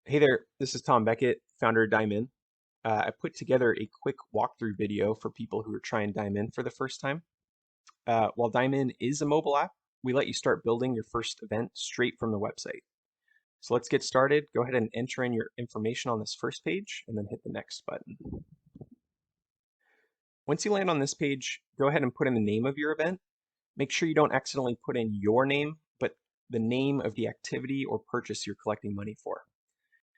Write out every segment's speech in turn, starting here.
Hey there, this is Tom Beckett, founder of DimeIn. I put together a quick walkthrough video for people who are trying DimeIn for the first time. While DimeIn is a mobile app, we let you start building your first event straight from the website. So let's get started. Go ahead and enter in your information on this first page and then hit the next button. Once you land on this page, go ahead and put in the name of your event. Make sure you don't accidentally put in your name, but the name of the activity or purchase you're collecting money for.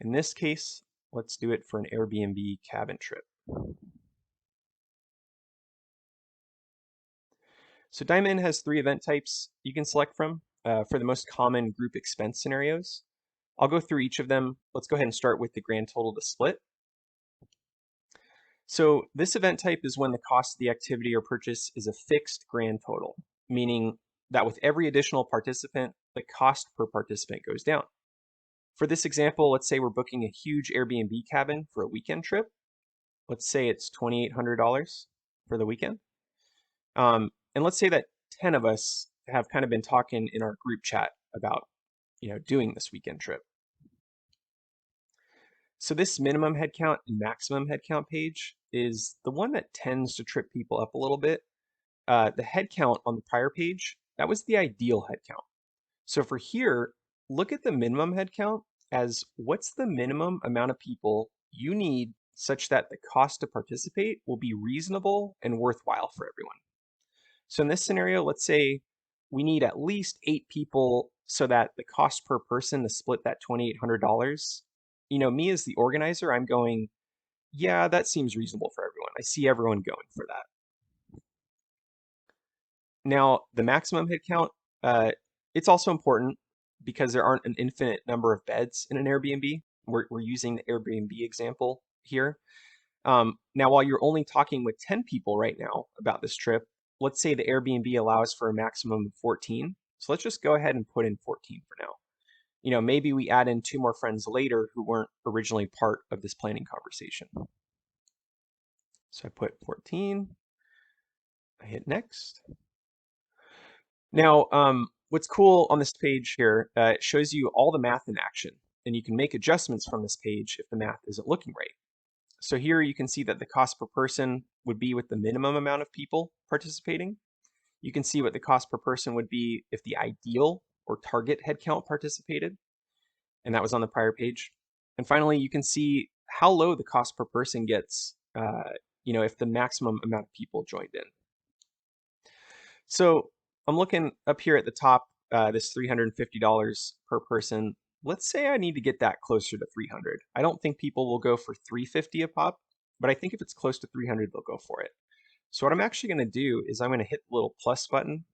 In this case, let's do it for an Airbnb cabin trip. So DimeIn has 3 event types you can select from for the most common group expense scenarios. I'll go through each of them. Let's go ahead and start with the grand total to split. So this event type is when the cost of the activity or purchase is a fixed grand total, meaning that with every additional participant, the cost per participant goes down. For this example, let's say we're booking a huge Airbnb cabin for a weekend trip. Let's say it's $2,800 for the weekend. And let's say that 10 of us have kind of been talking in our group chat about, doing this weekend trip. So this minimum headcount and maximum headcount page is the one that tends to trip people up a little bit. The headcount on the prior page, that was the ideal headcount. So for here, look at the minimum headcount as what's the minimum amount of people you need such that the cost to participate will be reasonable and worthwhile for everyone. So in this scenario, let's say we need at least 8 people so that the cost per person to split that $2,800, me as the organizer, I'm going, yeah, that seems reasonable for everyone. I see everyone going for that. Now, the maximum headcount, it's also important because there aren't an infinite number of beds in an Airbnb. We're using the Airbnb example here. Now, while you're only talking with 10 people right now about this trip, let's say the Airbnb allows for a maximum of 14. So let's just go ahead and put in 14 for now. Maybe we add in 2 more friends later who weren't originally part of this planning conversation. So I put 14, I hit next. Now, what's cool on this page here, it shows you all the math in action, and you can make adjustments from this page if the math isn't looking right. So here you can see that the cost per person would be with the minimum amount of people participating. You can see what the cost per person would be if the ideal or target headcount participated, and that was on the prior page. And finally, you can see how low the cost per person gets, if the maximum amount of people joined in. So I'm looking up here at the top, this $350 per person. Let's say I need to get that closer to 300. I don't think people will go for 350 a pop, but I think if it's close to 300, they'll go for it. So what I'm actually going to do is I'm going to hit the little plus button,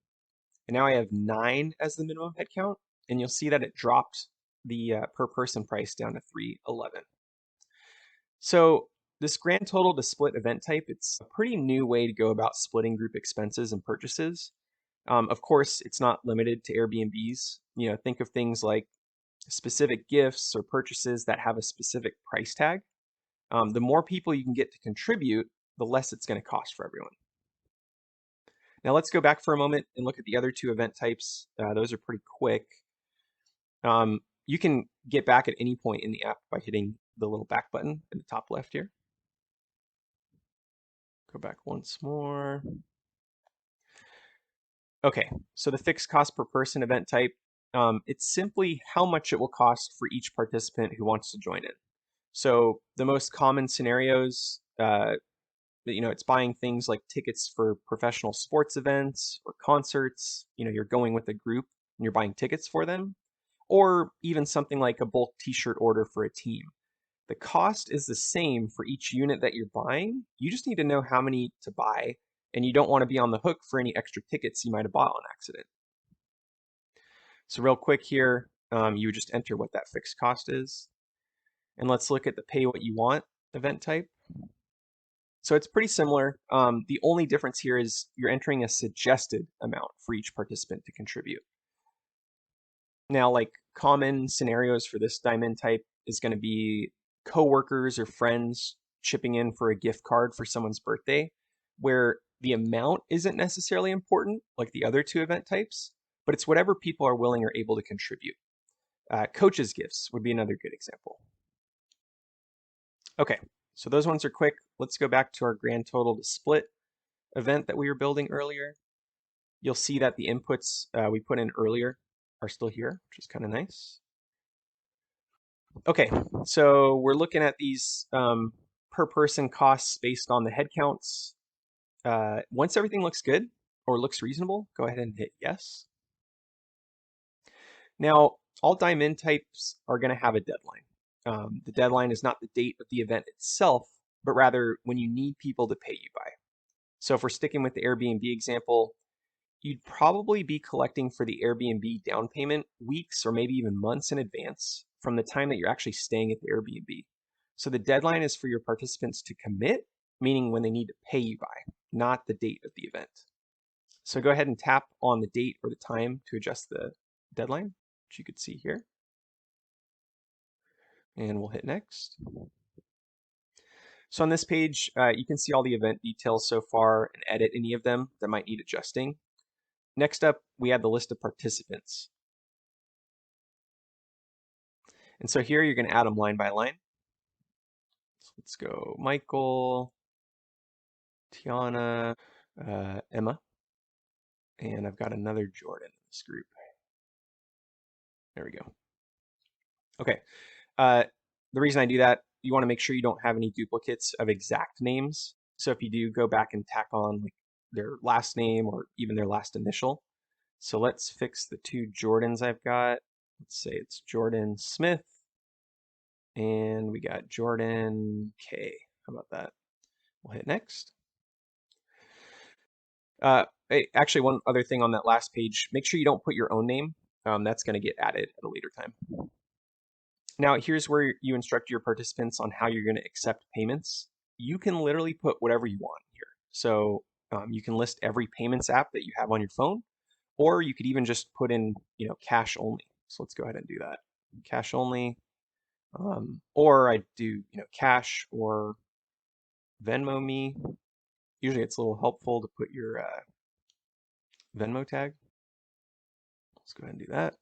and now I have 9 as the minimum headcount, and you'll see that it dropped the per person price down to $311. So this grand total to split event type, it's a pretty new way to go about splitting group expenses and purchases. Of course, it's not limited to Airbnbs. Think of things like specific gifts or purchases that have a specific price tag. The more people you can get to contribute, the less it's going to cost for everyone. Now let's go back for a moment and look at the other 2 event types. Those are pretty quick. You can get back at any point in the app by hitting the little back button in the top left here. Go back once more. Okay, so the fixed cost per person event type, it's simply how much it will cost for each participant who wants to join in. So the most common scenarios, it's buying things like tickets for professional sports events or concerts. You're going with a group and you're buying tickets for them, or even something like a bulk t-shirt order for a team. The cost is the same for each unit that you're buying. You just need to know how many to buy, and you don't want to be on the hook for any extra tickets you might have bought on accident. So real quick here, you would just enter what that fixed cost is. And let's look at the pay what you want event type. So it's pretty similar. The only difference here is you're entering a suggested amount for each participant to contribute. Now, like common scenarios for this DimeIn type is going to be coworkers or friends chipping in for a gift card for someone's birthday, where the amount isn't necessarily important like the other 2 event types, but it's whatever people are willing or able to contribute. Coaches' gifts would be another good example. Okay, so those ones are quick. Let's go back to our grand total to split event that we were building earlier. You'll see that the inputs we put in earlier are still here, which is kind of nice. Okay, so we're looking at these per person costs based on the head counts. Once everything looks good or looks reasonable, go ahead and hit yes. Now, all DimeIn types are going to have a deadline. The deadline is not the date of the event itself, but rather when you need people to pay you by. So if we're sticking with the Airbnb example, you'd probably be collecting for the Airbnb down payment weeks or maybe even months in advance from the time that you're actually staying at the Airbnb. So the deadline is for your participants to commit, meaning when they need to pay you by, not the date of the event. So go ahead and tap on the date or the time to adjust the deadline, which you could see here. And we'll hit next. So on this page, you can see all the event details so far and edit any of them that might need adjusting. Next up, we have the list of participants. And so here you're going to add them line by line. So let's go Michael, Tiana, Emma, and I've got another Jordan in this group. There we go. Okay. The reason I do that, you want to make sure you don't have any duplicates of exact names. So if you do, go back and tack on like their last name or even their last initial. So let's fix the two Jordans I've got. Let's say it's Jordan Smith and we got Jordan K. How about that? We'll hit next. Actually, one other thing on that last page, make sure you don't put your own name. That's going to get added at a later time. Now, here's where you instruct your participants on how you're going to accept payments. You can literally put whatever you want here. So you can list every payments app that you have on your phone, or you could even just put in, cash only. So let's go ahead and do that. Cash only, or I do, cash or Venmo me. Usually it's a little helpful to put your Venmo tag. Let's go ahead and do that.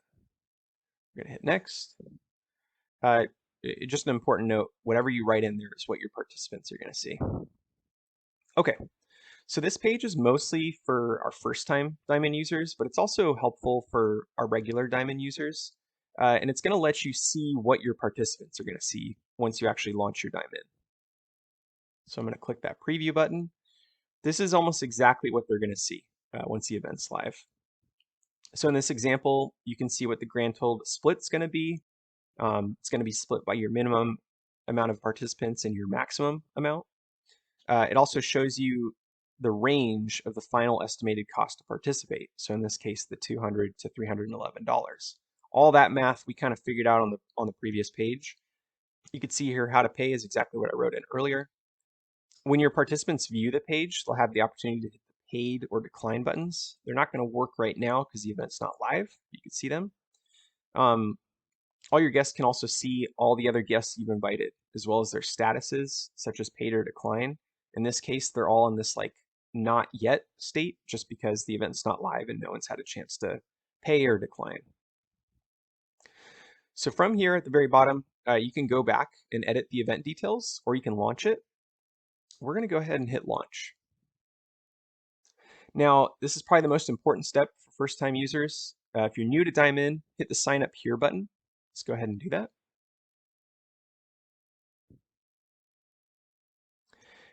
We're gonna hit next. Just an important note, whatever you write in there is what your participants are gonna see. Okay, so this page is mostly for our first time DimeIn users, but it's also helpful for our regular DimeIn users. And it's gonna let you see what your participants are gonna see once you actually launch your DimeIn. So I'm gonna click that preview button. This is almost exactly what they're gonna see once the event's live. So in this example, you can see what the grand total split's going to be. It's going to be split by your minimum amount of participants and your maximum amount. It also shows you the range of the final estimated cost to participate. So in this case, the $200 to $311. All that math we kind of figured out on the previous page. You can see here how to pay is exactly what I wrote in earlier. When your participants view the page, they'll have the opportunity to hit the paid or decline buttons. They're not going to work right now because the event's not live. You can see them. All your guests can also see all the other guests you've invited, as well as their statuses, such as paid or decline. In this case, they're all in this like not yet state, just because the event's not live and no one's had a chance to pay or decline. So from here at the very bottom, you can go back and edit the event details, or you can launch it. We're going to go ahead and hit launch. Now, this is probably the most important step for first-time users. If you're new to DimeIn, hit the sign up here button. Let's go ahead and do that.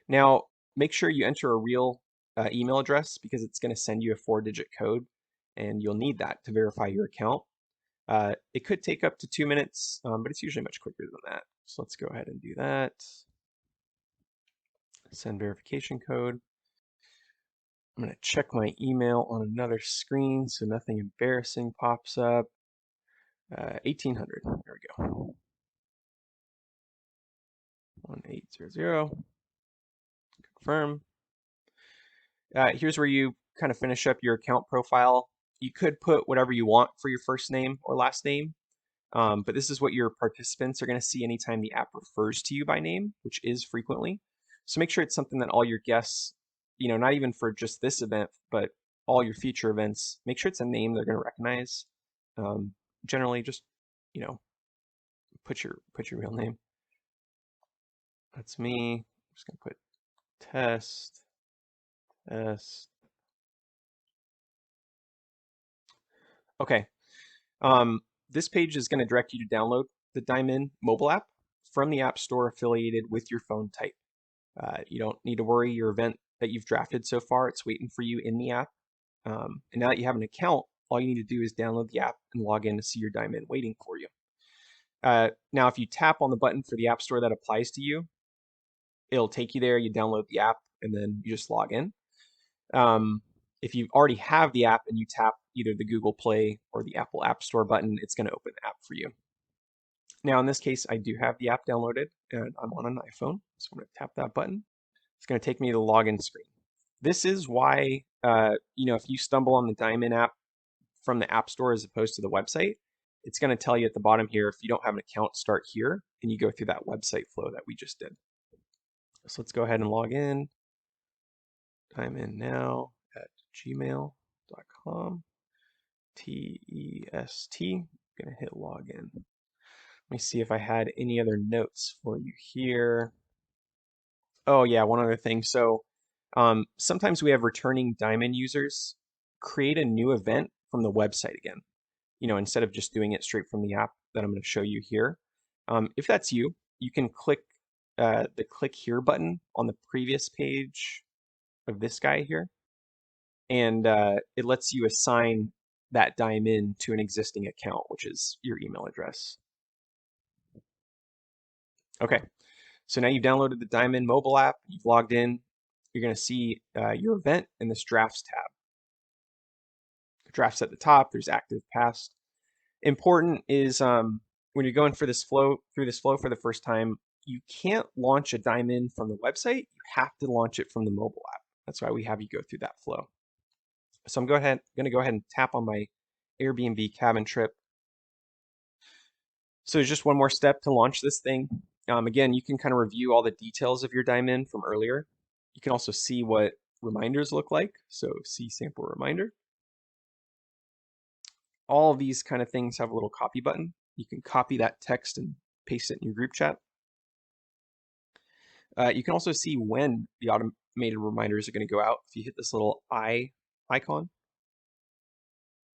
Now, make sure you enter a real email address because it's going to send you a 4-digit code, and you'll need that to verify your account. It could take up to 2 minutes, but it's usually much quicker than that. So let's go ahead and do that. Send verification code. I'm going to check my email on another screen so nothing embarrassing pops up. 1800. There we go. 1800. Confirm. Here's where you kind of finish up your account profile. You could put whatever you want for your first name or last name, but this is what your participants are going to see anytime the app refers to you by name, which is frequently. So make sure it's something that all your guests, not even for just this event, but all your future events, make sure it's a name they're going to recognize. Generally, just put your real name. That's me. I'm just gonna put test. Okay. This page is going to direct you to download the DimeIn mobile app from the App Store affiliated with your phone type. You don't need to worry. Your event that you've drafted so far, it's waiting for you in the app. And now that you have an account, all you need to do is download the app and log in to see your DimeIn waiting for you. Now, if you tap on the button for the App Store that applies to you, it'll take you there. You download the app, and then you just log in. If you already have the app and you tap either the Google Play or the Apple App Store button, it's going to open the app for you. Now, in this case, I do have the app downloaded and I'm on an iPhone. So I'm going to tap that button. It's going to take me to the login screen. This is why, if you stumble on the DimeIn app from the App Store as opposed to the website, it's going to tell you at the bottom here, if you don't have an account, start here, and you go through that website flow that we just did. So let's go ahead and log in. DimeIn now at gmail.com. TEST. I'm going to hit login. Let me see if I had any other notes for you here. Oh yeah, one other thing. So sometimes we have returning DimeIn users create a new event from the website again, instead of just doing it straight from the app that I'm going to show you here. If that's you, you can click the click here button on the previous page of this guy here, and it lets you assign that DimeIn to an existing account, which is your email address. Okay, so now you've downloaded the DimeIn mobile app, you've logged in, you're going to see your event in this drafts tab. Drafts at the top, there's active past. Important is when you're going for this flow for the first time, you can't launch a DimeIn from the website. You have to launch it from the mobile app. That's why we have you go through that flow. So I'm going to go ahead and tap on my Airbnb cabin trip. So there's just one more step to launch this thing. Again, you can kind of review all the details of your DimeIn from earlier. You can also see what reminders look like. So see sample reminder. All of these kind of things have a little copy button. You can copy that text and paste it in your group chat. You can also see when the automated reminders are going to go out. If you hit this little eye icon,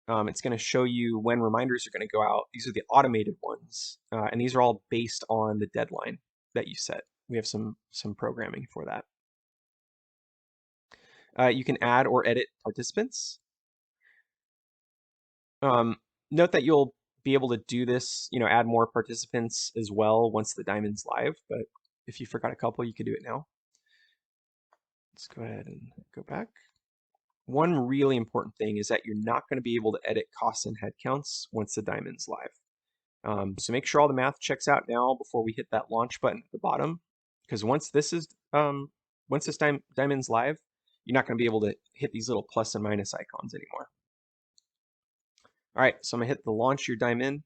it's going to show you when reminders are going to go out. These are the automated ones, and these are all based on the deadline that you set. We have some programming for that. You can add or edit participants. Note that you'll be able to do this, add more participants as well once the DimeIn's live, but if you forgot a couple, you can do it now. Let's go ahead and go back. One really important thing is that you're not going to be able to edit costs and headcounts once the DimeIn's live. So make sure all the math checks out now before we hit that launch button at the bottom, because once this DimeIn's live, you're not going to be able to hit these little plus and minus icons anymore. All right, so I'm gonna hit the launch your DimeIn.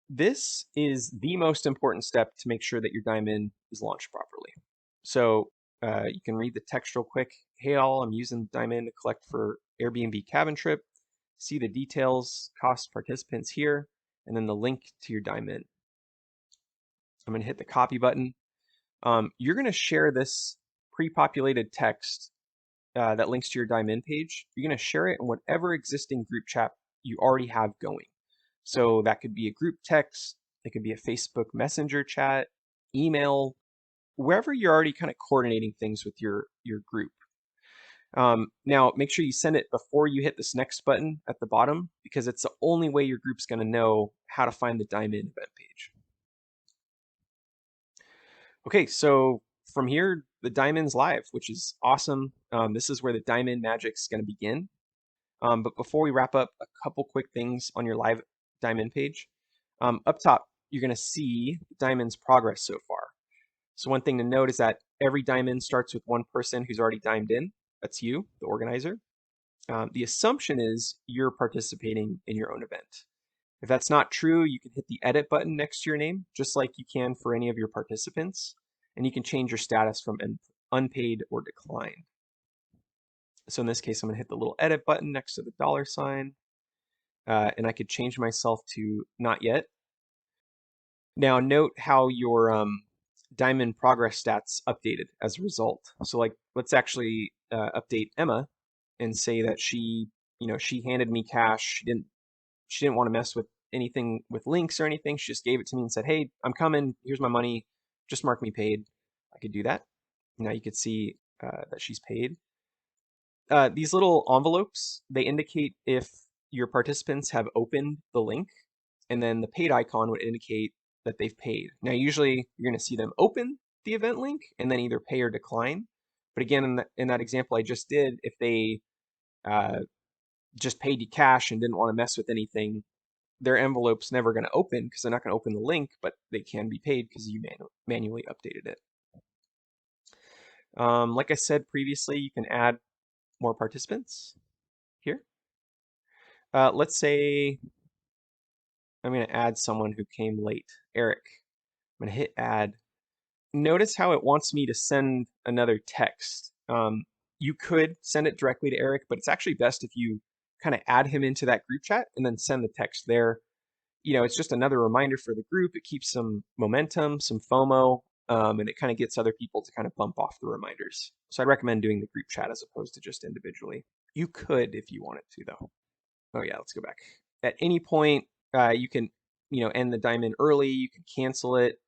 This is the most important step to make sure that your DimeIn is launched properly. So you can read the text real quick. Hey all, I'm using DimeIn to collect for Airbnb cabin trip. See the details, cost, participants here, and then the link to your DimeIn. I'm gonna hit the copy button. You're gonna share this pre-populated text that links to your DimeIn page. You're gonna share it in whatever existing group chat you already have going. So that could be a group text, it could be a Facebook Messenger chat, email, wherever you're already kind of coordinating things with your group. Now, make sure you send it before you hit this next button at the bottom, because it's the only way your group's going to know how to find the DimeIn event page. Okay, so from here, the DimeIn's live, which is awesome. This is where the DimeIn magic's going to begin. But before we wrap up, a couple quick things on your live DimeIn page. Up top, you're going to see DimeIn's progress so far. So one thing to note is that every DimeIn starts with one person who's already dimed in. That's you, the organizer. The assumption is you're participating in your own event. If that's not true, you can hit the edit button next to your name, just like you can for any of your participants, and you can change your status from unpaid or declined. So in this case, I'm going to hit the little edit button next to the $, and I could change myself to not yet. Now note how your DimeIn progress stats updated as a result. So like, let's actually update Emma and say that she, she handed me cash. She didn't want to mess with anything with links or anything. She just gave it to me and said, "Hey, I'm coming. Here's my money. Just mark me paid." I could do that. Now you could see that she's paid. These little envelopes, they indicate if your participants have opened the link, and then the paid icon would indicate that they've paid. Now, usually you're going to see them open the event link and then either pay or decline. But again, in that example I just did, if they just paid you cash and didn't want to mess with anything, their envelope's never going to open because they're not going to open the link, but they can be paid because you manually updated it. Like I said previously, you can add more participants here. Let's say I'm going to add someone who came late, Eric. I'm going to hit add. Notice how it wants me to send another text. You could send it directly to Eric, but it's actually best if you kind of add him into that group chat and then send the text there. It's just another reminder for the group. It keeps some momentum, some FOMO, and it kind of gets other people to kind of bump off the reminders. So I'd recommend doing the group chat as opposed to just individually. You could if you wanted to, though. Oh yeah, let's go back. At any point, you can, end the DimeIn early. You can cancel it.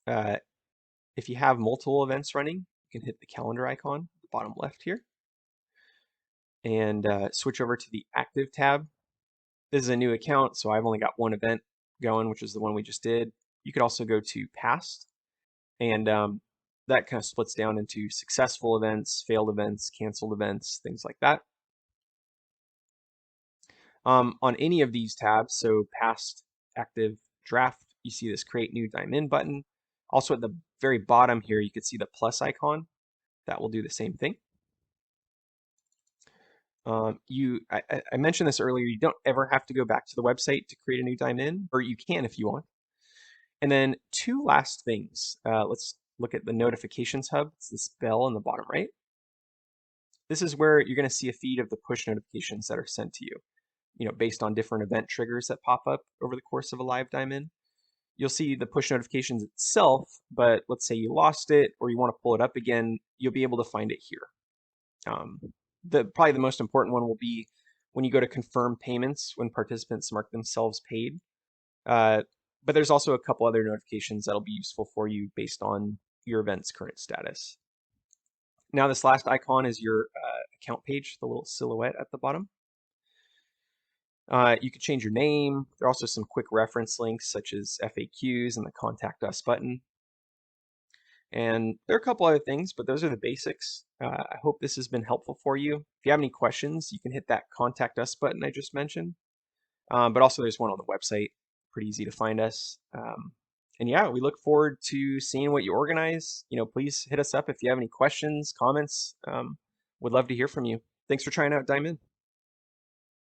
If you have multiple events running, you can hit the calendar icon at the bottom left here and switch over to the active tab. This is a new account, so I've only got one event going, which is the one we just did. You could also go to past, and that kind of splits down into successful events, failed events, canceled events, things like that. On any of these tabs, so past, active, draft, you see this create new DimeIn button. Also at the very bottom here, you could see the plus icon. That will do the same thing. I mentioned this earlier, you don't ever have to go back to the website to create a new DimeIn, or you can if you want. And then two last things. Let's look at the notifications hub. It's this bell on the bottom right. This is where you're going to see a feed of the push notifications that are sent to you, based on different event triggers that pop up over the course of a live DimeIn. You'll see the push notifications itself, but let's say you lost it or you want to pull it up again, you'll be able to find it here. Probably the most important one will be when you go to confirm payments when participants mark themselves paid. But there's also a couple other notifications that'll be useful for you based on your event's current status. Now this last icon is your account page, the little silhouette at the bottom. You could change your name. There are also some quick reference links such as FAQs and the Contact Us button. And there are a couple other things, but those are the basics. I hope this has been helpful for you. If you have any questions, you can hit that Contact Us button I just mentioned. But also there's one on the website. Pretty easy to find us. And yeah, we look forward to seeing what you organize. Please hit us up if you have any questions, comments. Would love to hear from you. Thanks for trying out DimeIn.